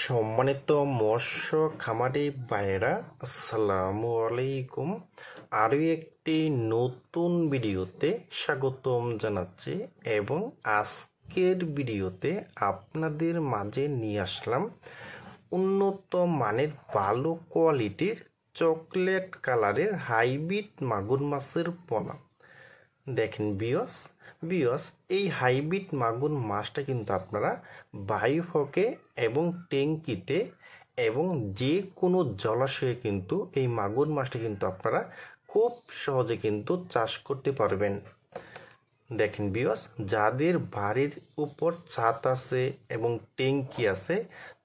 সম্মানিত মৎস্য খামারি ভাইরা, আসসালামু আলাইকুম। আরও একটি নতুন ভিডিওতে স্বাগতম জানাচ্ছি এবং আজকের ভিডিওতে আপনাদের মাঝে নিয়ে আসলাম উন্নত মানের ভালো কোয়ালিটির চকলেট কালারের হাইব্রিড মাগুর মাছের পোনা। দেখেন বিয়স এই হাইব্রিড মাগুর মাছটা কিন্তু আপনারা বায়ুফকে এবং ট্যাঙ্কিতে এবং যে কোনো জলাশয়ে কিন্তু এই মাগুর মাছটা কিন্তু আপনারা খুব সহজে কিন্তু চাষ করতে পারবেন। দেখেন বিয়স, যাদের বাড়ির উপর ছাদ আছে এবং ট্যাঙ্কি আছে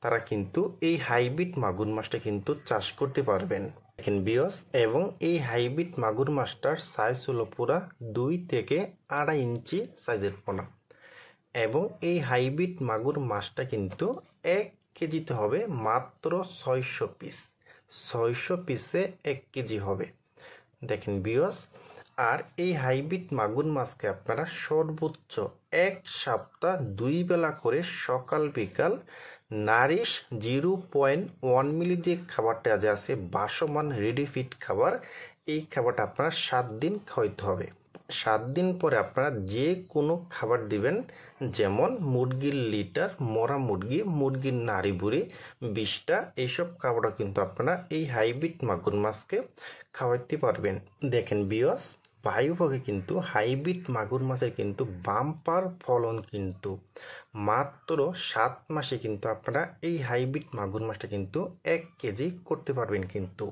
তারা কিন্তু এই হাইব্রিড মাগুর মাছটা কিন্তু চাষ করতে পারবেন। দেখেন বিয়স, এবং এই হাইব্রিড মাগুর মাছটার সাইজ হলো পুরা 2 থেকে 2.5 ইঞ্চি সাইজের পোনা এবং এই হাইব্রিড মাগুর মাছটা কিন্তু 1 কেজিতে হবে মাত্র 600 পিস। 600 পিসে 1 কেজি হবে। দেখেন বিয়স, আর এই হাইব্রিড মাগুর মাছকে আপনারা সর্বোচ্চ 1 সপ্তাহ 2 বেলা করে সকাল বিকাল নারিশ 0.1 মিলি যে খাবারটা আছে বাসমান রেডি ফিড খাবার, এই খাবারটা আপনারা 7 দিন খাওয়াইতে হবে। 7 দিন পরে আপনারা যে কোনো খাবার দিবেন, যেমন মুরগির লিটার, মরা মুরগির নাড়ি বুড়ি 20টা, এইসব খাবারটা কিন্তু আপনারা এই হাইব্রিড মাগুর মাছকে খাওয়াইতে পারবেন। দেখেন বিয়স, বায়ুভোগে কিন্তু হাইব্রিড মাগুর মাছের কিন্তু বাম্পার ফলন, কিন্তু মাত্র 7 মাসে কিন্তু আপনারা এই হাইব্রিড মাগুর মাছটা কিন্তু 1 কেজি করতে পারবেন কিন্তু।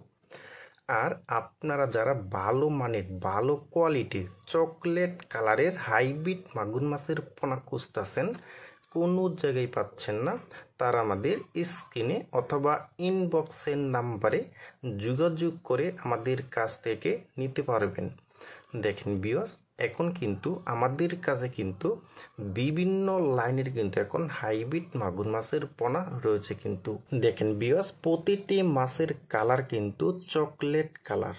আর আপনারা যারা ভালো মানের ভালো কোয়ালিটির চকলেট কালারের হাইব্রিড মাগুর মাছের পোনা খুঁজতেছেন, কোনো জায়গায় পাচ্ছেন না, তারা আমাদের স্ক্রিনে অথবা ইনবক্সের নাম্বারে যোগাযোগ করে আমাদের কাছ থেকে নিতে পারবেন। দেখেন বিয়স, এখন কিন্তু আমাদের কাছে কিন্তু বিভিন্ন লাইনের কিন্তু এখন হাইব্রিড মাগুর মাছের পোনা রয়েছে কিন্তু। দেখেন বিয়স, প্রতিটি মাছের কালার কিন্তু চকলেট কালার।